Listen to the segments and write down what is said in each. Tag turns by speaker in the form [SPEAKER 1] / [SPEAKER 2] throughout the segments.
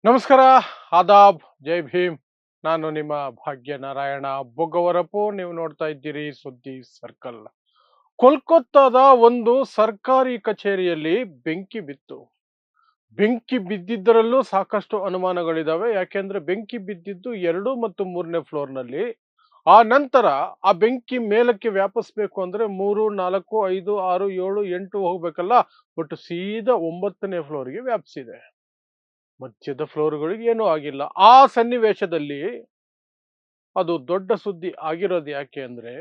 [SPEAKER 1] ನಮಸ್ಕಾರ, ಆದಾಬ್, ಜೈ ಭೀಮ್. ನಾನು ನಿಮ್ಮ ಭಾಗ್ಯನಾರಾಯಣ ಬೊಗ್ಗವರಪು. ನೀವು ನೋಡ್ತಾ ಇದ್ದೀರಿ ಸುದ್ದಿ ಸರ್ಕಲ್. ಕೋಲ್ಕತ್ತಾದ ಒಂದು ಸರ್ಕಾರಿ ಕಚೇರಿಯಲ್ಲಿ ಬೆಂಕಿ ಬಿತ್ತು. ಬೆಂಕಿ ಬಿದ್ದಿದ್ದರಲ್ಲೂ ಸಾಕಷ್ಟು ಅನುಮಾನಗಳಿದಾವೆ. ಯಾಕೆಂದ್ರೆ ಬೆಂಕಿ ಬಿದ್ದಿದ್ದು 2 ಮತ್ತು 3ನೇ ಫ್ಲೋರ್ನಲ್ಲಿ. ಆ ನಂತರ ಆ ಬೆಂಕಿ ಮೇಲಕ್ಕೆ ವ್ಯಾಪಿಸ್ಬೇಕು ಅಂದ್ರೆ 3, 4, 5, 6, 7, 8 ಹೋಗ್ಬೇಕಲ್ಲ. ಬಟ್ ಸೀದಾ 9ನೇ ಫ್ಲೋರ್ಗೆ ವ್ಯಾಪಿಸಿದೆ. ಮಧ್ಯದ ಫ್ಲೋರ್‌ಗಳಿಗೆ ಏನೂ ಆಗಿಲ್ಲ. ಆ ಸನ್ನಿವೇಶದಲ್ಲಿ ಅದು ದೊಡ್ಡ ಸುದ್ದಿ ಆಗಿರೋದು ಯಾಕೆ ಅಂದ್ರೆ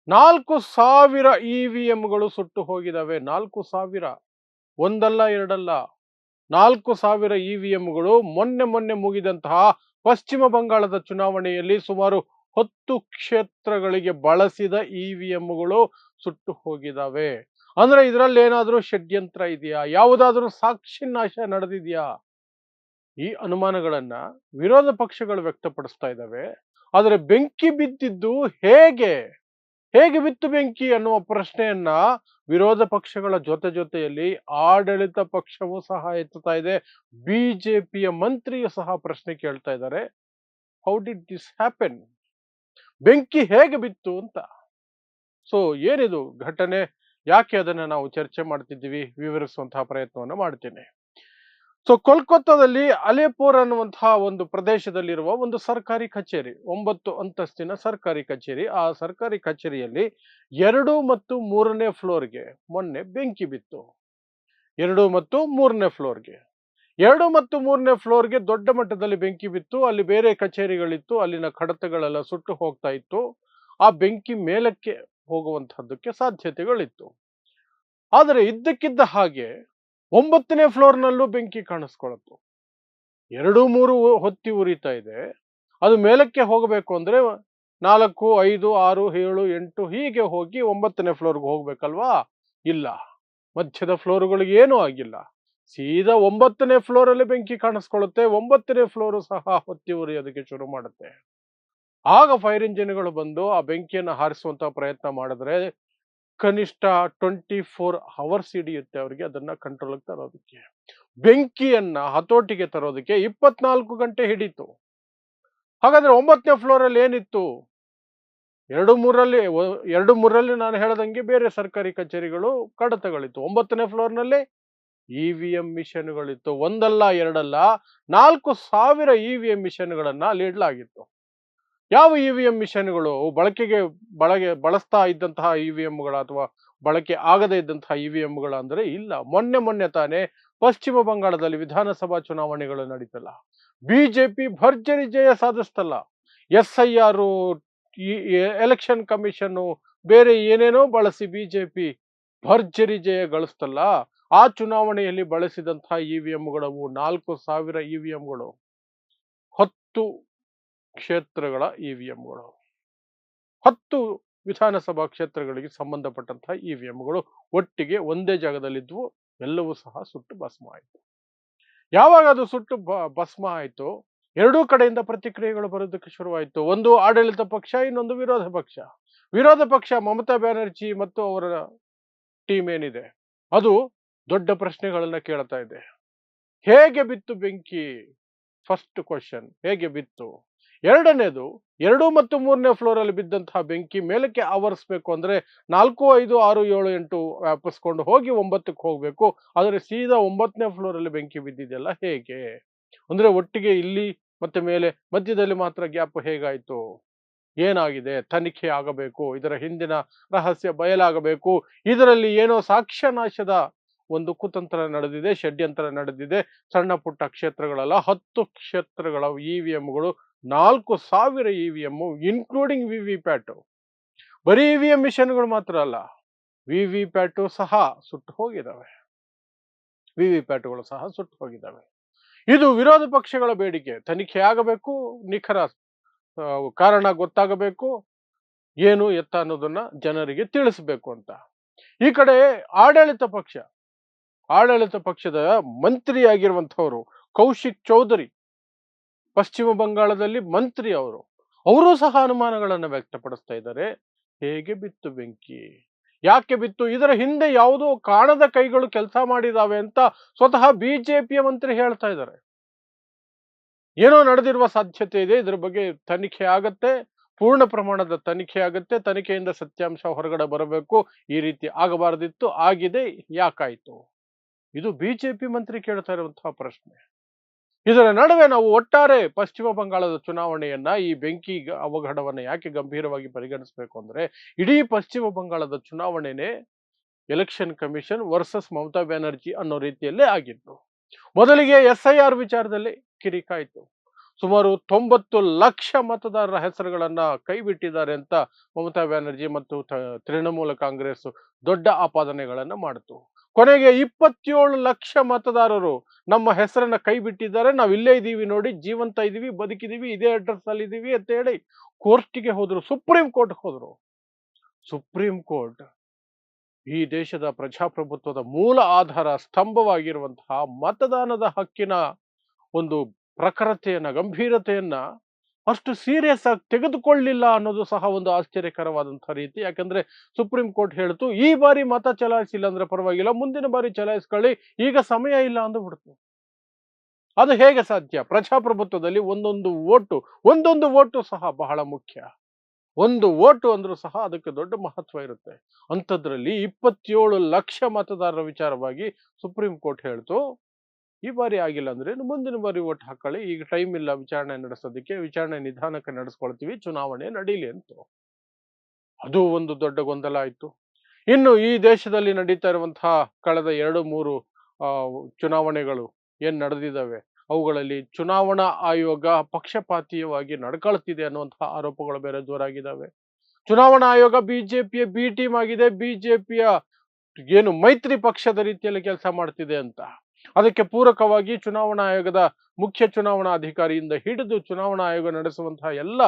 [SPEAKER 1] 4,000 ಇವಿಎಂಗಳು ಸುಟ್ಟು ಹೋಗಿದಾವೆ. 4,000, ಒಂದಲ್ಲ ಎರಡಲ್ಲ. 4,000 ಇವಿಎಂಗಳು ಮೊನ್ನೆ ಮೊನ್ನೆ ಮುಗಿದಂತಹ ಪಶ್ಚಿಮ ಬಂಗಾಳದ ಚುನಾವಣೆಯಲ್ಲಿ ಸುಮಾರು 10 ಕ್ಷೇತ್ರಗಳಿಗೆ ಬಳಸಿದ ಇವಿಎಂಗಳು ಸುಟ್ಟು ಹೋಗಿದಾವೆ. ಅಂದ್ರೆ ಇದರಲ್ಲಿ ಏನಾದ್ರೂ ಷಡ್ಯಂತ್ರ ಇದೆಯಾ? ಯಾವುದಾದ್ರೂ ಸಾಕ್ಷಿ ನಾಶ ನಡೆದಿದೆಯಾ? ಈ ಅನುಮಾನಗಳನ್ನ ವಿರೋಧ ಪಕ್ಷಗಳು ವ್ಯಕ್ತಪಡಿಸ್ತಾ ಇದ್ದಾವೆ. ಆದರೆ ಬೆಂಕಿ ಬಿದ್ದಿದ್ದು ಹೇಗೆ? ಹೇಗೆ ಬಿತ್ತು ಬೆಂಕಿ ಅನ್ನುವ ಪ್ರಶ್ನೆಯನ್ನ ವಿರೋಧ ಪಕ್ಷಗಳ ಜೊತೆಯಲ್ಲಿ ಆಡಳಿತ ಪಕ್ಷವೂ ಸಹ ಎತ್ತುತ್ತಾ ಇದೆ. ಬಿಜೆಪಿಯ ಮಂತ್ರಿಯು ಸಹ ಪ್ರಶ್ನೆ ಕೇಳ್ತಾ ಇದ್ದಾರೆ. How did this happen? ಬೆಂಕಿ ಹೇಗೆ ಬಿತ್ತು ಅಂತ. ಸೊ ಏನಿದು ಘಟನೆ? ಯಾಕೆ ಅದನ್ನ ನಾವು ಚರ್ಚೆ ಮಾಡ್ತಿದ್ದೀವಿ? ವಿವರಿಸುವಂತಹ ಪ್ರಯತ್ನವನ್ನು ಮಾಡ್ತೇನೆ. ಸೊ ಕೋಲ್ಕತ್ತಾದಲ್ಲಿ ಅಲಿಪುರ್ ಅನ್ನುವಂತಹ ಒಂದು ಪ್ರದೇಶದಲ್ಲಿರುವ ಒಂದು ಸರ್ಕಾರಿ ಕಚೇರಿ, 9 ಅಂತಸ್ತಿನ ಸರ್ಕಾರಿ ಕಚೇರಿ. ಆ ಸರ್ಕಾರಿ ಕಚೇರಿಯಲ್ಲಿ 2 ಮತ್ತು 3ನೇ ಫ್ಲೋರ್ಗೆ ಮೊನ್ನೆ ಬೆಂಕಿ ಬಿತ್ತು. 2 ಮತ್ತು 3ನೇ ಫ್ಲೋರ್ಗೆ 2 ಮತ್ತು 3ನೇ ಫ್ಲೋರ್ಗೆ ದೊಡ್ಡ ಮಟ್ಟದಲ್ಲಿ ಬೆಂಕಿ ಬಿತ್ತು. ಅಲ್ಲಿ ಬೇರೆ ಕಚೇರಿಗಳಿತ್ತು, ಅಲ್ಲಿನ ಕಡತಗಳೆಲ್ಲ ಸುಟ್ಟು ಹೋಗ್ತಾ ಇತ್ತು. ಆ ಬೆಂಕಿ ಮೇಲಕ್ಕೆ ಹೋಗುವಂತಹದ್ದಕ್ಕೆ ಸಾಧ್ಯತೆಗಳಿತ್ತು. ಆದರೆ ಇದ್ದಕ್ಕಿದ್ದ ಹಾಗೆ 9ನೇ ಫ್ಲೋರ್ನಲ್ಲೂ ಬೆಂಕಿ ಕಾಣಿಸ್ಕೊಳತ್ತು. 2, 3 ಹೊತ್ತಿ ಉರಿತಾ ಇದೆ. ಅದು ಮೇಲಕ್ಕೆ ಹೋಗಬೇಕು ಅಂದ್ರೆ 4, 5, 6, 7, 8 ಹೀಗೆ ಹೋಗಿ 9ನೇ ಫ್ಲೋರ್ಗೆ ಹೋಗ್ಬೇಕಲ್ವಾ? ಇಲ್ಲ. ಮಧ್ಯದ ಫ್ಲೋರ್ಗಳಿಗೆ ಏನೂ ಆಗಿಲ್ಲ. ಸೀದಾ 9ನೇ ಫ್ಲೋರಲ್ಲಿ ಬೆಂಕಿ ಕಾಣಿಸ್ಕೊಳ್ಳುತ್ತೆ. 9ನೇ ಫ್ಲೋರು ಸಹ ಹೊತ್ತಿ ಉರಿಯೋದಕ್ಕೆ ಶುರು ಮಾಡುತ್ತೆ. ಆಗ ಫೈರ್ ಇಂಜಿನ್‌ಗಳು ಬಂದು ಆ ಬೆಂಕಿಯನ್ನ ಹಾರಿಸುವಂತ ಪ್ರಯತ್ನ ಮಾಡಿದ್ರೆ ಕನಿಷ್ಠ 24 ಅವರ್ಸ್ ಹಿಡಿಯುತ್ತೆ ಅವರಿಗೆ ಅದನ್ನ ಕಂಟ್ರೋಲ್‌ಗೆ ತರೋದಕ್ಕೆ. ಬೆಂಕಿಯನ್ನ ಹತೋಟಿಗೆ ತರೋದಕ್ಕೆ 24 ಗಂಟೆ ಹಿಡೀತು. ಹಾಗಾದ್ರೆ 9ನೇ ಫ್ಲೋರಲ್ಲಿ ಏನಿತ್ತು? 2, 3ರಲ್ಲಿ 2, 3ರಲ್ಲಿ ನಾನು ಹೇಳ್ದಂಗೆ ಬೇರೆ ಸರ್ಕಾರಿ ಕಚೇರಿಗಳು, ಕಡತಗಳಿತ್ತು. 9ನೇ ಫ್ಲೋರ್‌ನಲ್ಲಿ ಇವಿಎಂ ಮಿಷನ್‌ಗಳಿತ್ತು. ಒಂದಲ್ಲ ಎರಡಲ್ಲ 4,000 ಇವಿಎಂ ಮಿಷನ್‌ಗಳನ್ನ ಅಲ್ಲಿ ಇಡಲಾಗಿತ್ತು. ಯಾವ ಇವಿಎಂ ಮಿಷನ್‌ಗಳು? ಬಳಸ್ತಾ ಇದ್ದಂತಹ ಇವಿಎಂಗಳ ಅಥವಾ ಬಳಕೆ ಆಗದೇ ಇದ್ದಂತಹ ಇವಿಎಂಗಳ ಅಂದ್ರೆ ಇಲ್ಲ. ಮೊನ್ನೆ ಮೊನ್ನೆ ತಾನೇ ಪಶ್ಚಿಮ ಬಂಗಾಳದಲ್ಲಿ ವಿಧಾನಸಭಾ ಚುನಾವಣೆಗಳು ನಡೀತಲ್ಲ. ಬಿಜೆಪಿ ಭರ್ಜರಿ ಜಯ ಸಾಧಿಸ್ತಲ್ಲ. ಎಸ್ಐಆರ್, ಈ ಎಲೆಕ್ಷನ್ ಕಮಿಷನ್, ಬೇರೆ ಏನೇನೋ ಬಳಸಿ ಬಿಜೆಪಿ ಭರ್ಜರಿ ಜಯ ಗಳಿಸ್ತಲ್ಲ. ಆ ಚುನಾವಣೆಯಲ್ಲಿ ಬಳಸಿದಂತಹ ಇವಿಎಂಗಳು 4,000 ಇವಿಎಂಗಳು. 10 ಕ್ಷೇತ್ರಗಳ ಇವಿಎಂಗಳು. 10 ವಿಧಾನಸಭಾ ಕ್ಷೇತ್ರಗಳಿಗೆ ಸಂಬಂಧಪಟ್ಟಂತಹ ಇವಿಎಂಗಳು ಒಟ್ಟಿಗೆ ಒಂದೇ ಜಾಗದಲ್ಲಿದ್ವು. ಎಲ್ಲವೂ ಸಹ ಸುಟ್ಟು ಭಸ್ಮ ಆಯಿತು. ಯಾವಾಗ ಅದು ಸುಟ್ಟು ಭಸ್ಮ ಆಯಿತು, ಎರಡೂ ಕಡೆಯಿಂದ ಪ್ರತಿಕ್ರಿಯೆಗಳು ಬರೋದಕ್ಕೆ ಶುರುವಾಯಿತು. ಒಂದು ಆಡಳಿತ ಪಕ್ಷ, ಇನ್ನೊಂದು ವಿರೋಧ ಪಕ್ಷ. ವಿರೋಧ ಪಕ್ಷ ಮಮತಾ ಬ್ಯಾನರ್ಜಿ ಮತ್ತು ಅವರ ಟೀಮ್ ಏನಿದೆ, ಅದು ದೊಡ್ಡ ಪ್ರಶ್ನೆಗಳನ್ನ ಕೇಳ್ತಾ ಇದೆ. ಹೇಗೆ ಬಿತ್ತು ಬೆಂಕಿ? ಫಸ್ಟ್ ಕ್ವಶನ್, ಹೇಗೆ ಬಿತ್ತು? ಎರಡನೇದು, 2 ಮತ್ತು 3ನೇ ಫ್ಲೋರಲ್ಲಿ ಬಿದ್ದಂತಹ ಬೆಂಕಿ ಮೇಲಕ್ಕೆ ಆವರಿಸಬೇಕು ಅಂದ್ರೆ 4, 5, 6, 7, 8 ವ್ಯಾಪಿಸ್ಕೊಂಡು ಹೋಗಿ 9ಕ್ಕೆ ಹೋಗ್ಬೇಕು. ಆದರೆ ಸೀದಾ 9ನೇ ಫ್ಲೋರಲ್ಲಿ ಬೆಂಕಿ ಬಿದ್ದಿದೆಯಲ್ಲ ಹೇಗೆ? ಅಂದ್ರೆ ಒಟ್ಟಿಗೆ ಇಲ್ಲಿ ಮತ್ತೆ ಮೇಲೆ ಮಧ್ಯದಲ್ಲಿ ಮಾತ್ರ ಗ್ಯಾಪ್ ಹೇಗಾಯ್ತು? ಏನಾಗಿದೆ? ತನಿಖೆ ಆಗಬೇಕು. ಇದರ ಹಿಂದಿನ ರಹಸ್ಯ ಬಯಲಾಗಬೇಕು. ಇದರಲ್ಲಿ ಏನೋ ಸಾಕ್ಷ್ಯನಾಶದ ಒಂದು ಕುತಂತ್ರ ನಡೆದಿದೆ, ಷಡ್ಯಂತ್ರ ನಡೆದಿದೆ. ಸಣ್ಣ ಪುಟ್ಟ ಕ್ಷೇತ್ರಗಳಲ್ಲ, 10 ಕ್ಷೇತ್ರಗಳ ಇವಿಎಂಗಳು, 4,000 ಇವಿಎಂ ಇನ್ಕ್ಲೂಡಿಂಗ್ ವಿವಿ ಪ್ಯಾಟು. ಬರೀ ಇವಿಎಂ ಮಿಷನ್ಗಳು ಮಾತ್ರ ಅಲ್ಲ, ವಿವಿ ಪ್ಯಾಟು ಸಹ ಸುಟ್ಟು ಹೋಗಿದ್ದಾವೆ. ವಿವಿ ಪ್ಯಾಟುಗಳು ಸಹ ಸುಟ್ಟು ಹೋಗಿದ್ದಾವೆ. ಇದು ವಿರೋಧ ಪಕ್ಷಗಳ ಬೇಡಿಕೆ. ತನಿಖೆ ಆಗಬೇಕು, ನಿಖರ ಕಾರಣ ಗೊತ್ತಾಗಬೇಕು, ಏನು ಎತ್ತ ಅನ್ನೋದನ್ನ ಜನರಿಗೆ ತಿಳಿಸಬೇಕು ಅಂತ. ಈ ಕಡೆ ಆಡಳಿತ ಪಕ್ಷ, ಆಡಳಿತ ಪಕ್ಷದ ಮಂತ್ರಿಯಾಗಿರುವಂತವರು ಕೌಶಿಕ್ ಚೌಧರಿ, ಪಶ್ಚಿಮ ಬಂಗಾಳದಲ್ಲಿ ಮಂತ್ರಿ ಅವರು, ಅವರು ಸಹ ಅನುಮಾನಗಳನ್ನು ವ್ಯಕ್ತಪಡಿಸ್ತಾ ಇದ್ದಾರೆ. ಹೇಗೆ ಬಿತ್ತು ಬೆಂಕಿ? ಯಾಕೆ ಬಿತ್ತು? ಇದರ ಹಿಂದೆ ಯಾವುದೋ ಕಾಣದ ಕೈಗಳು ಕೆಲಸ ಮಾಡಿದಾವೆ ಅಂತ ಸ್ವತಃ ಬಿಜೆಪಿಯ ಮಂತ್ರಿ ಹೇಳ್ತಾ ಇದ್ದಾರೆ. ಏನೋ ನಡೆದಿರುವ ಸಾಧ್ಯತೆ ಇದೆ. ಇದ್ರ ಬಗ್ಗೆ ತನಿಖೆ ಆಗತ್ತೆ. ಪೂರ್ಣ ಪ್ರಮಾಣದ ತನಿಖೆ ಆಗತ್ತೆ. ತನಿಖೆಯಿಂದ ಸತ್ಯಾಂಶ ಹೊರಗಡೆ ಬರಬೇಕು. ಈ ರೀತಿ ಆಗಬಾರದಿತ್ತು, ಆಗಿದೆ, ಯಾಕಾಯ್ತು? ಇದು ಬಿಜೆಪಿ ಮಂತ್ರಿ ಕೇಳ್ತಾ ಇರುವಂತಹ ಪ್ರಶ್ನೆ. ಇದರ ನಡುವೆ ನಾವು ಒಟ್ಟಾರೆ ಪಶ್ಚಿಮ ಬಂಗಾಳದ ಚುನಾವಣೆಯನ್ನ, ಈ ಬೆಂಕಿ ಅವಘಡವನ್ನ ಯಾಕೆ ಗಂಭೀರವಾಗಿ ಪರಿಗಣಿಸಬೇಕು ಅಂದ್ರೆ, ಇಡೀ ಪಶ್ಚಿಮ ಬಂಗಾಳದ ಚುನಾವಣೆನೇ election commission versus Mamata Banerjee ಅನ್ನೋ ರೀತಿಯಲ್ಲೇ ಆಗಿತ್ತು. ಮೊದಲಿಗೆ SIR ವಿಚಾರದಲ್ಲಿ ಕಿರಿಕಾಯಿತು. ಸುಮಾರು 90 ಲಕ್ಷ ಮತದಾರರ ಹೆಸರುಗಳನ್ನ ಕೈ ಬಿಟ್ಟಿದ್ದಾರೆ ಅಂತ ಮಮತಾ ಬ್ಯಾನರ್ಜಿ ಮತ್ತು ತೃಣಮೂಲ ಕಾಂಗ್ರೆಸ್ ದೊಡ್ಡ ಆಪಾದನೆಗಳನ್ನ ಮಾಡಿತು. ಕೊನೆಗೆ 27 ಲಕ್ಷ ಮತದಾರರು ನಮ್ಮ ಹೆಸರನ್ನ ಕೈ ಬಿಟ್ಟಿದ್ದಾರೆ, ನಾವು ಇಲ್ಲೇ ಇದೀವಿ ನೋಡಿ, ಜೀವಂತ ಇದೀವಿ, ಬದುಕಿದೀವಿ, ಇದೇ ಅಡ್ರೆಸ್ ಅಲ್ಲಿ ಇದೀವಿ ಅಂತ ಹೇಳಿ ಕೋರ್ಟ್ಗೆ ಹೋದ್ರು, ಸುಪ್ರೀಂ ಕೋರ್ಟ್ ಹೋದ್ರು. ಸುಪ್ರೀಂ ಕೋರ್ಟ್ ಈ ದೇಶದ ಪ್ರಜಾಪ್ರಭುತ್ವದ ಮೂಲ ಆಧಾರ ಸ್ತಂಭವಾಗಿರುವಂತಹ ಮತದಾನದ ಹಕ್ಕಿನ ಒಂದು ಪ್ರಖರತೆಯನ್ನ, ಗಂಭೀರತೆಯನ್ನ ಅಷ್ಟು ಸೀರಿಯಸ್ ಆಗಿ ತೆಗೆದುಕೊಳ್ಳಿಲ್ಲ ಅನ್ನೋದು ಸಹ ಒಂದು ಆಶ್ಚರ್ಯಕರವಾದಂತಹ ರೀತಿ. ಯಾಕಂದ್ರೆ ಸುಪ್ರೀಂ ಕೋರ್ಟ್ ಹೇಳ್ತು, ಈ ಬಾರಿ ಮತ ಚಲಾಯಿಸಿಲ್ಲ ಅಂದ್ರೆ ಪರವಾಗಿಲ್ಲ, ಮುಂದಿನ ಬಾರಿ ಚಲಾಯಿಸ್ಕೊಳ್ಳಿ, ಈಗ ಸಮಯ ಇಲ್ಲ ಅಂದ್ಬಿಡ್ತು. ಅದು ಹೇಗೆ ಸಾಧ್ಯ? ಪ್ರಜಾಪ್ರಭುತ್ವದಲ್ಲಿ ಒಂದೊಂದು ಓಟು ಸಹ ಬಹಳ ಮುಖ್ಯ. ಒಂದು ಓಟು ಅಂದ್ರೂ ಸಹ ಅದಕ್ಕೆ ದೊಡ್ಡ ಮಹತ್ವ ಇರುತ್ತೆ. ಅಂಥದ್ರಲ್ಲಿ 27 ಲಕ್ಷ ಮತದಾರರ ವಿಚಾರವಾಗಿ ಸುಪ್ರೀಂ ಕೋರ್ಟ್ ಹೇಳ್ತು, ಈ ಬಾರಿ ಆಗಿಲ್ಲ ಅಂದ್ರೆ ಮುಂದಿನ ಬಾರಿ ಓಟ್ ಹಾಕೊಳ್ಳಿ, ಈಗ ಟೈಮ್ ಇಲ್ಲ ವಿಚಾರಣೆ ನಡೆಸೋದಕ್ಕೆ, ವಿಚಾರಣೆ ನಿಧಾನಕ್ಕೆ ನಡೆಸ್ಕೊಳ್ತೀವಿ, ಚುನಾವಣೆ ನಡೀಲಿ ಅಂತ. ಅದು ಒಂದು ದೊಡ್ಡ ಗೊಂದಲ ಆಯ್ತು. ಇನ್ನು ಈ ದೇಶದಲ್ಲಿ ನಡೀತಾ ಇರುವಂತಹ ಕಳೆದ 2-3 ಚುನಾವಣೆಗಳು ಏನ್ ನಡೆದಿದ್ದಾವೆ, ಅವುಗಳಲ್ಲಿ ಚುನಾವಣಾ ಆಯೋಗ ಪಕ್ಷಪಾತೀಯವಾಗಿ ನಡ್ಕೊಳ್ತಿದೆ ಅನ್ನುವಂತಹ ಆರೋಪಗಳು ಬೇರೆ ಜೋರಾಗಿದ್ದಾವೆ. ಚುನಾವಣಾ ಆಯೋಗ ಬಿಜೆಪಿಯ ಬಿ ಟೀಮ್ ಆಗಿದೆ, ಬಿಜೆಪಿಯ ಏನು ಮೈತ್ರಿ ಪಕ್ಷದ ರೀತಿಯಲ್ಲಿ ಕೆಲಸ ಮಾಡ್ತಿದೆ ಅಂತ. ಅದಕ್ಕೆ ಪೂರಕವಾಗಿ ಚುನಾವಣಾ ಆಯೋಗದ ಮುಖ್ಯ ಚುನಾವಣಾ ಅಧಿಕಾರಿಯಿಂದ ಹಿಡಿದು ಚುನಾವಣಾ ಆಯೋಗ ನಡೆಸುವಂತಹ ಎಲ್ಲ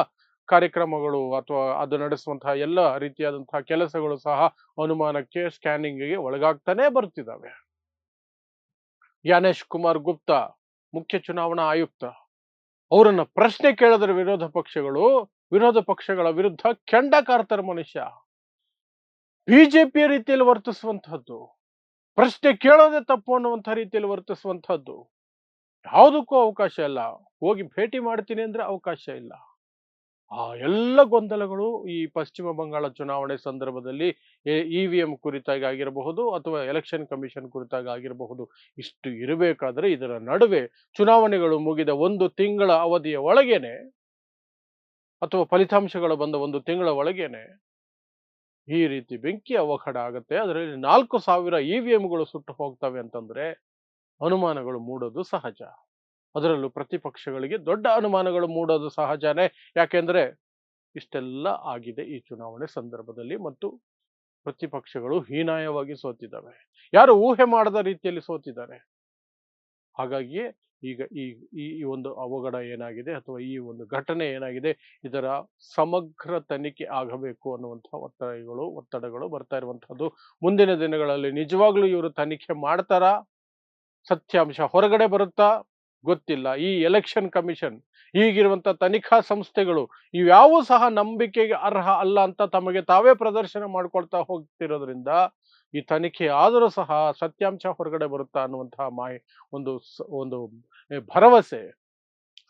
[SPEAKER 1] ಕಾರ್ಯಕ್ರಮಗಳು ಅಥವಾ ಅದು ನಡೆಸುವಂತಹ ಎಲ್ಲ ರೀತಿಯಾದಂತಹ ಕೆಲಸಗಳು ಸಹ ಅನುಮಾನಕ್ಕೆ, ಸ್ಕ್ಯಾನಿಂಗ್ಗೆ ಒಳಗಾಗ್ತಾನೆ ಬರ್ತಿದ್ದಾವೆ. ಜ್ಞಾನೇಶ್ ಕುಮಾರ್ ಗುಪ್ತಾ ಮುಖ್ಯ ಚುನಾವಣಾ ಆಯುಕ್ತ, ಅವರನ್ನ ಪ್ರಶ್ನೆ ಕೇಳಿದ್ರೆ ವಿರೋಧ ಪಕ್ಷಗಳ ವಿರುದ್ಧ ಕೆಂಡ ಕಾರ್ತಾರೆ ಮನುಷ್ಯ. ಬಿಜೆಪಿಯ ರೀತಿಯಲ್ಲಿ ವರ್ತಿಸುವಂತಹದ್ದು, ಪ್ರಶ್ನೆ ಕೇಳೋದೇ ತಪ್ಪು ಅನ್ನುವಂಥ ರೀತಿಯಲ್ಲಿ ವರ್ತಿಸುವಂತಹದ್ದು, ಯಾವುದಕ್ಕೂ ಅವಕಾಶ ಇಲ್ಲ. ಹೋಗಿ ಭೇಟಿ ಮಾಡ್ತೀನಿ ಅಂದ್ರೆ ಅವಕಾಶ ಇಲ್ಲ. ಆ ಎಲ್ಲ ಗೊಂದಲಗಳು ಈ ಪಶ್ಚಿಮ ಬಂಗಾಳ ಚುನಾವಣೆ ಸಂದರ್ಭದಲ್ಲಿ EVM ಕುರಿತಾಗಿ ಆಗಿರಬಹುದು ಅಥವಾ ಎಲೆಕ್ಷನ್ ಕಮಿಷನ್ ಕುರಿತಾಗಿ ಆಗಿರಬಹುದು. ಇಷ್ಟು ಇರಬೇಕಾದ್ರೆ ಇದರ ನಡುವೆ ಚುನಾವಣೆಗಳು ಮುಗಿದ 1 ತಿಂಗಳ ಅವಧಿಯ ಒಳಗೇನೆ ಅಥವಾ ಫಲಿತಾಂಶಗಳು ಬಂದ 1 ತಿಂಗಳ ಒಳಗೇನೆ ಈ ರೀತಿ ಬೆಂಕಿ ಅವಘಡ ಆಗುತ್ತೆ. ಅದರಲ್ಲಿ 4,000 EVMಗಳು ಸುಟ್ಟು ಹೋಗ್ತವೆ ಅಂತಂದ್ರೆ ಅನುಮಾನಗಳು ಮೂಡೋದು ಸಹಜ. ಅದರಲ್ಲೂ ಪ್ರತಿಪಕ್ಷಗಳಿಗೆ ದೊಡ್ಡ ಅನುಮಾನಗಳು ಮೂಡೋದು ಸಹಜನೇ. ಯಾಕೆಂದ್ರೆ ಇಷ್ಟೆಲ್ಲ ಆಗಿದೆ ಈ ಚುನಾವಣೆ ಸಂದರ್ಭದಲ್ಲಿ ಮತ್ತು ಪ್ರತಿಪಕ್ಷಗಳು ಹೀನಾಯವಾಗಿ ಸೋತಿದ್ದಾವೆ. ಯಾರು ಊಹೆ ಮಾಡದ ರೀತಿಯಲ್ಲಿ ಸೋತಿದ್ದಾರೆ. ಹಾಗಾಗಿಯೇ ಈಗ ಈ ಈ ಒಂದು ಅವಘಡ ಏನಾಗಿದೆ ಅಥವಾ ಈ ಒಂದು ಘಟನೆ ಏನಾಗಿದೆ, ಇದರ ಸಮಗ್ರ ತನಿಖೆ ಆಗಬೇಕು ಅನ್ನುವಂತಹ ಒತ್ತಡಗಳು ಬರ್ತಾ ಇರುವಂತಹದ್ದು. ಮುಂದಿನ ದಿನಗಳಲ್ಲಿ ನಿಜವಾಗ್ಲೂ ಇವರು ತನಿಖೆ ಮಾಡ್ತಾರಾ, ಸತ್ಯಾಂಶ ಹೊರಗಡೆ ಬರುತ್ತಾ ಗೊತ್ತಿಲ್ಲ. ಈ ಎಲೆಕ್ಷನ್ ಕಮಿಷನ್, ಈಗಿರುವಂತ ತನಿಖಾ ಸಂಸ್ಥೆಗಳು ಇವ್ಯಾವೂ ಸಹ ನಂಬಿಕೆಗೆ ಅರ್ಹ ಅಲ್ಲ ಅಂತ ತಮಗೆ ತಾವೇ ಪ್ರದರ್ಶನ ಮಾಡ್ಕೊಳ್ತಾ ಹೋಗ್ತಿರೋದ್ರಿಂದ ಈ ತನಿಖೆ ಆದರೂ ಸಹ ಸತ್ಯಾಂಶ ಹೊರಗಡೆ ಬರುತ್ತಾ ಅನ್ನುವಂತಹ ಒಂದು ಭರವಸೆ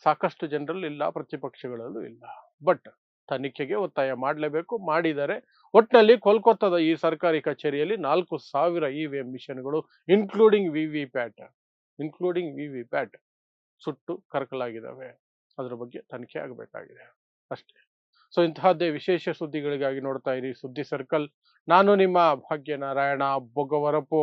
[SPEAKER 1] ಸಾಕಷ್ಟು ಜನರಲ್ಲಿ ಇಲ್ಲ, ಪ್ರತಿಪಕ್ಷಗಳಲ್ಲೂ ಇಲ್ಲ. ಬಟ್ ತನಿಖೆಗೆ ಒತ್ತಾಯ ಮಾಡಲೇಬೇಕು, ಮಾಡಿದ್ದಾರೆ. ಒಟ್ಟಿನಲ್ಲಿ ಕೋಲ್ಕತ್ತಾದ ಈ ಸರ್ಕಾರಿ ಕಚೇರಿಯಲ್ಲಿ 4,000 EVM ಮಿಷನ್ಗಳು ಇನ್ಕ್ಲೂಡಿಂಗ್ ವಿವಿಪ್ಯಾಟ್ ಸುಟ್ಟು ಕರಕಲಾಗಿದ್ದಾವೆ. ಅದರ ಬಗ್ಗೆ ತನಿಖೆ ಆಗಬೇಕಾಗಿದೆ ಅಷ್ಟೇ. ಸೊ ಇಂತಹದ್ದೇ ವಿಶೇಷ ಸುದ್ದಿಗಳಿಗಾಗಿ ನೋಡ್ತಾ ಇರಿ ಸುದ್ದಿ ಸರ್ಕಲ್. ನಾನು ನಿಮ್ಮ ಭಾಗ್ಯನಾರಾಯಣ ಬೊಗವರಪು.